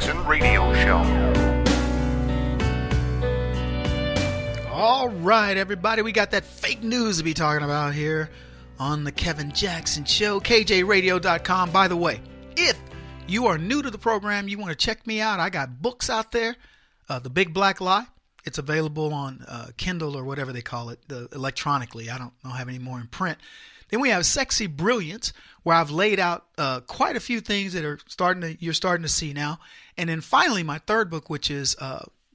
Jackson Radio Show. All right, everybody, we got that fake news to be talking about here on the Kevin Jackson Show, KJRadio.com. By the way, if you are new to the program, you want to check me out, I got books out there. The Big Black Lie. It's available on Kindle or whatever they call it, electronically. I don't have any more in print. Then we have Sexy Brilliance, where I've laid out quite a few things that you're starting to see now. And then finally, my third book, which is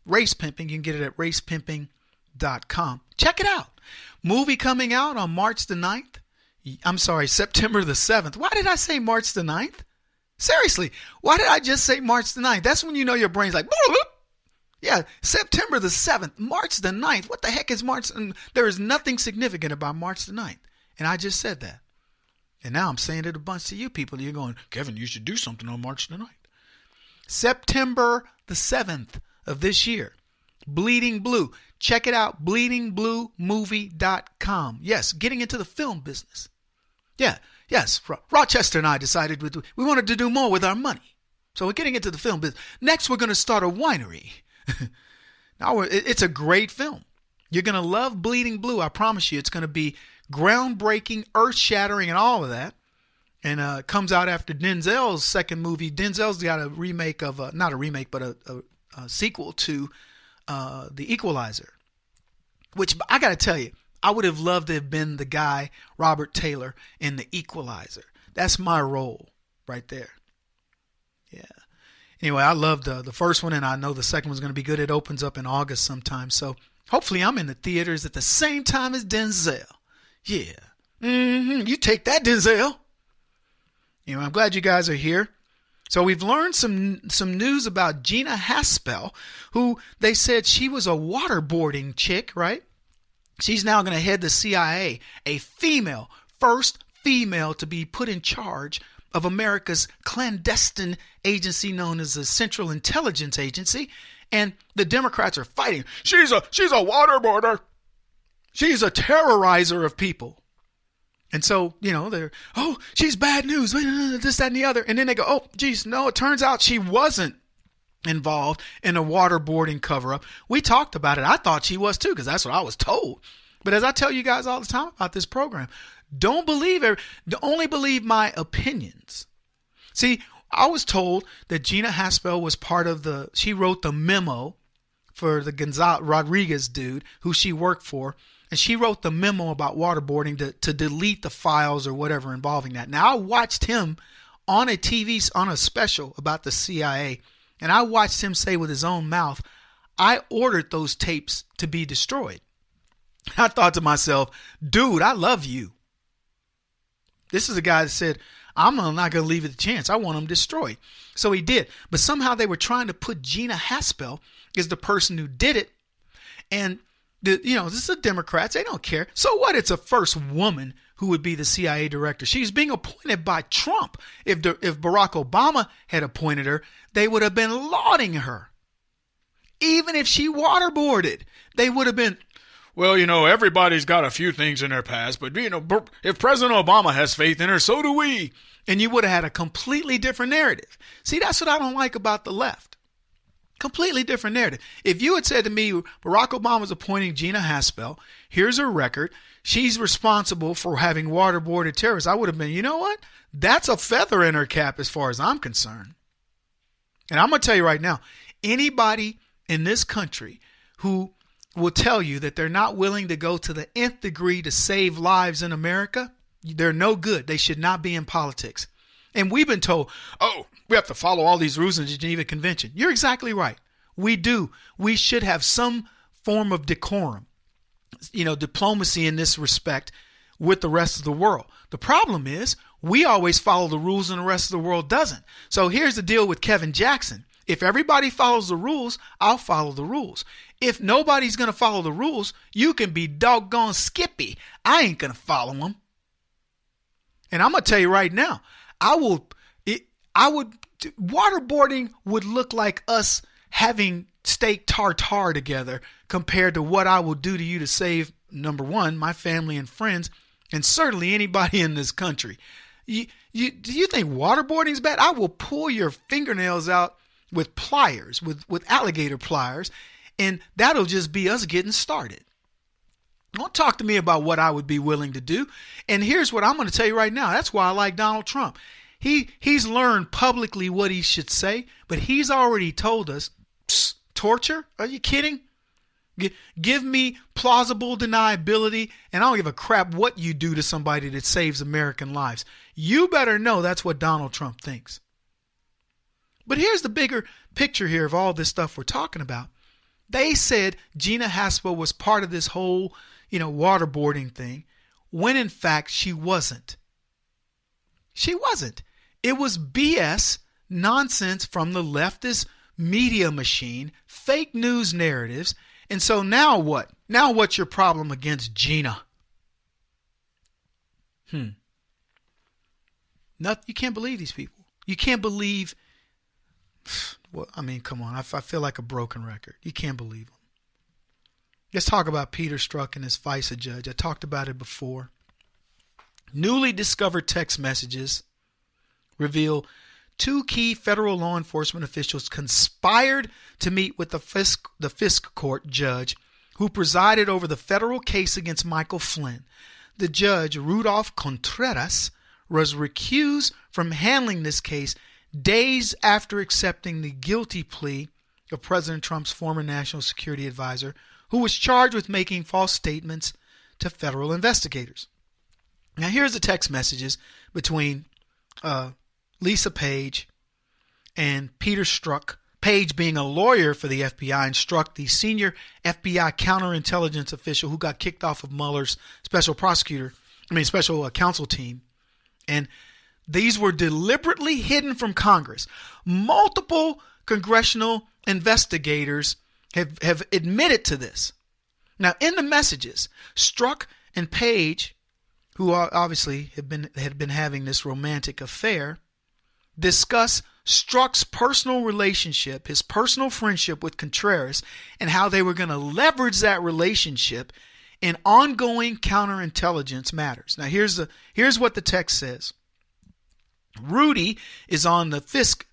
Race Pimping. You can get it at racepimping.com. Check it out. Movie coming out on March the 9th. I'm sorry, September the 7th. Why did I say March the 9th? Seriously, why did I just say March the 9th? That's when you know your brain's like, boop, boop. Yeah, September the 7th, March the 9th. What the heck is March? There is nothing significant about March the 9th. And I just said that. And now I'm saying it a bunch to you people. You're going, Kevin, you should do something on March the 9th. September the 7th of this year. Bleeding Blue. Check it out, bleedingbluemovie.com. Yes, getting into the film business. Yeah, yes, Rochester and I decided we wanted to do more with our money. So we're getting into the film business. Next, we're going to start a winery. Now it's a great film. You're going to love Bleeding Blue. I promise you, it's going to be groundbreaking, earth-shattering, and all of that. And comes out after Denzel's second movie. Denzel's got a remake of, not a remake, but a sequel to The Equalizer. Which, I got to tell you, I would have loved to have been the guy, Robert Taylor, in The Equalizer. That's my role right there. Yeah. Anyway, I loved the first one, and I know the second one's going to be good. It opens up in August sometime. So hopefully I'm in the theaters at the same time as Denzel. Yeah. You take that, Denzel. Anyway, I'm glad you guys are here. So we've learned some news about Gina Haspel, who they said she was a waterboarding chick, right? She's now going to head the CIA, a female, first female to be put in charge of America's clandestine agency known as the Central Intelligence Agency, and the Democrats are fighting. She's a waterboarder. She's a terrorizer of people. And so, they're, she's bad news, this, that, and the other. And then they go, oh, geez, no, it turns out she wasn't involved in a waterboarding cover-up. We talked about it. I thought she was too, because that's what I was told. But as I tell you guys all the time about this program, only believe my opinions. See, I was told that Gina Haspel was she wrote the memo for the Gonzalo Rodriguez dude who she worked for. And she wrote the memo about waterboarding to delete the files or whatever involving that. Now, I watched him on a special about the CIA. And I watched him say with his own mouth, I ordered those tapes to be destroyed. I thought to myself, dude, I love you. This is a guy that said, I'm not going to leave it a chance. I want them destroyed. So he did. But somehow they were trying to put Gina Haspel as the person who did it. And, this is the Democrats. They don't care. So what? It's a first woman who would be the CIA director. She's being appointed by Trump. If Barack Obama had appointed her, they would have been lauding her. Even if she waterboarded, they would have been, well, everybody's got a few things in their past, but, if President Obama has faith in her, so do we. And you would have had a completely different narrative. See, that's what I don't like about the left. Completely different narrative. If you had said to me, Barack Obama's appointing Gina Haspel, here's her record, she's responsible for having waterboarded terrorists, I would have been, you know what? That's a feather in her cap as far as I'm concerned. And I'm going to tell you right now, anybody in this country who will tell you that they're not willing to go to the nth degree to save lives in America, they're no good. They should not be in politics. And we've been told, we have to follow all these rules in the Geneva Convention. You're exactly right. We do. We should have some form of decorum, diplomacy in this respect with the rest of the world. The problem is we always follow the rules and the rest of the world doesn't. So here's the deal with Kevin Jackson. If everybody follows the rules, I'll follow the rules. If nobody's going to follow the rules, you can be doggone Skippy. I ain't going to follow them. And I'm going to tell you right now, waterboarding would look like us having steak tartare together compared to what I will do to you to save, number one, my family and friends, and certainly anybody in this country. Do you think waterboarding is bad? I will pull your fingernails out with pliers, with alligator pliers, and that'll just be us getting started. Don't talk to me about what I would be willing to do. And here's what I'm going to tell you right now. That's why I like Donald Trump. He's learned publicly what he should say, but he's already told us, torture? Are you kidding? Give me plausible deniability, and I don't give a crap what you do to somebody that saves American lives. You better know that's what Donald Trump thinks. But here's the bigger picture here of all this stuff we're talking about. They said Gina Haspel was part of this whole, waterboarding thing, when in fact she wasn't. She wasn't. It was BS, nonsense from the leftist media machine, fake news narratives. And so now what? Now what's your problem against Gina? Nothing. You can't believe these people. You can't believe. Well, I mean, come on. I feel like a broken record. You can't believe them. Let's talk about Peter Strzok and his FISA judge. I talked about it before. Newly discovered text messages reveal 2 key federal law enforcement officials conspired to meet with the FISC court judge who presided over the federal case against Michael Flynn. The judge, Rudolph Contreras, was recused from handling this case days after accepting the guilty plea of President Trump's former national security advisor, who was charged with making false statements to federal investigators. Now, here's the text messages between Lisa Page and Peter Strzok. Page being a lawyer for the FBI, and Strzok, the senior FBI counterintelligence official who got kicked off of Mueller's special counsel team. And these were deliberately hidden from Congress. Multiple congressional investigators have admitted to this. Now, in the messages, Strzok and Page, who obviously had been having this romantic affair, discuss Strzok's personal relationship, his personal friendship with Contreras, and how they were going to leverage that relationship in ongoing counterintelligence matters. Now, here's what the text says. Rudy is on the FISC!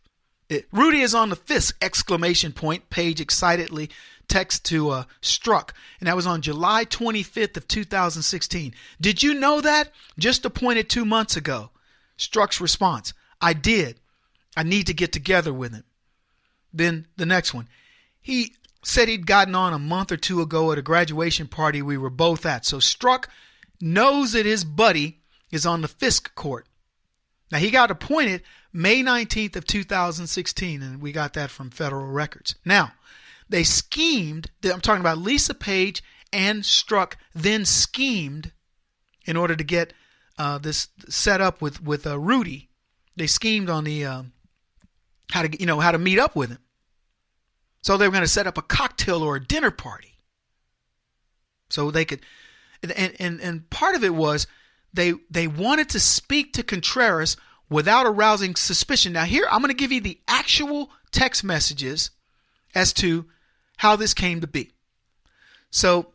Exclamation point. Page excitedly text to Strzok, and that was on July 25th of 2016. Did you know that? Just appointed 2 months ago. Strzok's response: I did. I need to get together with him. Then the next one. He said he'd gotten on a month or 2 ago at a graduation party we were both at. So Strzok knows that his buddy is on the FISC court. Now, he got appointed May 19th of 2016, and we got that from federal records. Now, they schemed, I'm talking about Lisa Page and Strzok, then schemed in order to get this set up with Rudy. They schemed on the how to meet up with him. So they were going to set up a cocktail or a dinner party. So they could, and part of it was they wanted to speak to Contreras without arousing suspicion. Now here, I'm going to give you the actual text messages as to how this came to be. So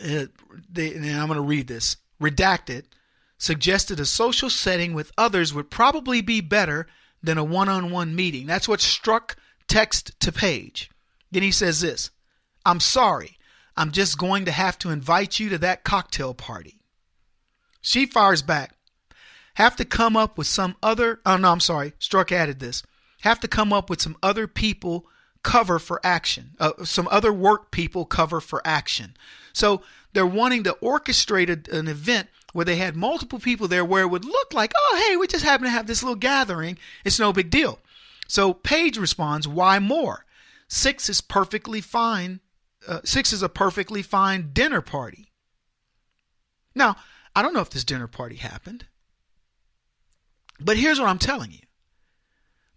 and I'm going to read this. Redacted, suggested a social setting with others would probably be better than a one-on-one meeting. That's what Strzok texted to Page. Then he says this: I'm sorry, I'm just going to have to invite you to that cocktail party. She fires back: have to come up with some other, Strzok added this, have to come up with some other people cover for action, some other work people cover for action. So they're wanting to orchestrate an event where they had multiple people there where it would look like, oh, hey, we just happen to have this little gathering. It's no big deal. So Page responds, why more? 6 is perfectly fine. 6 is a perfectly fine dinner party. Now, I don't know if this dinner party happened, but here's what I'm telling you.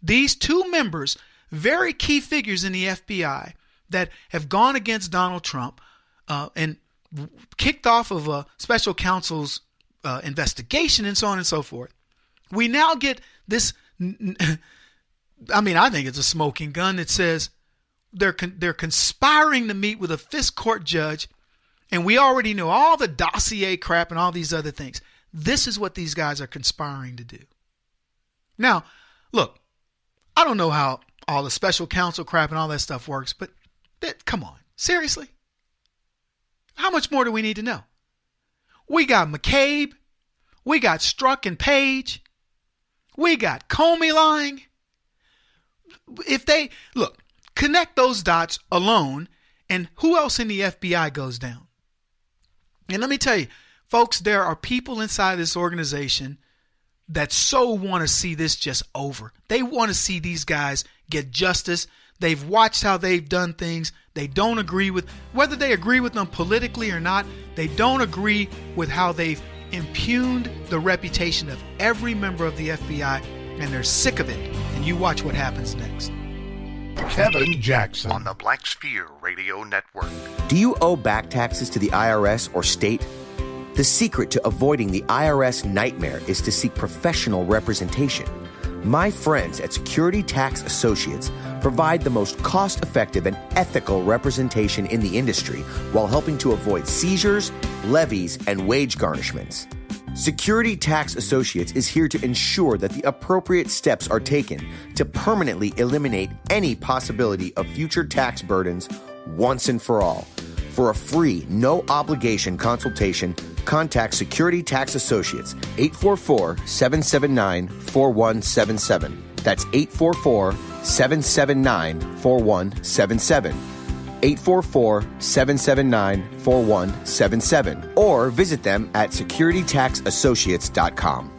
These 2 members, very key figures in the FBI that have gone against Donald Trump and kicked off of a special counsel's investigation and so on and so forth. We now get this, I think it's a smoking gun that says they're conspiring to meet with a FISC court judge, and we already know all the dossier crap and all these other things. This is what these guys are conspiring to do. Now, look, I don't know how all the special counsel crap and all that stuff works. But come on, seriously? How much more do we need to know? We got McCabe. We got Strzok and Page. We got Comey lying. If they, look, connect those dots alone, and who else in the FBI goes down? And let me tell you, folks, there are people inside this organization that so want to see this just over. They want to see these guys get justice. They've watched how they've done things. They don't agree with, whether they agree with them politically or not, they don't agree with how they've impugned the reputation of every member of the FBI, and they're sick of it. And you watch what happens next. Kevin Jackson on the Black Sphere Radio Network. Do you owe back taxes to the IRS or state? The secret to avoiding the IRS nightmare is to seek professional representation. My friends at Security Tax Associates provide the most cost-effective and ethical representation in the industry while helping to avoid seizures, levies, and wage garnishments. Security Tax Associates is here to ensure that the appropriate steps are taken to permanently eliminate any possibility of future tax burdens once and for all. For a free, no-obligation consultation, contact Security Tax Associates, 844-779-4177. That's 844-779-4177. 844-779-4177. Or visit them at securitytaxassociates.com.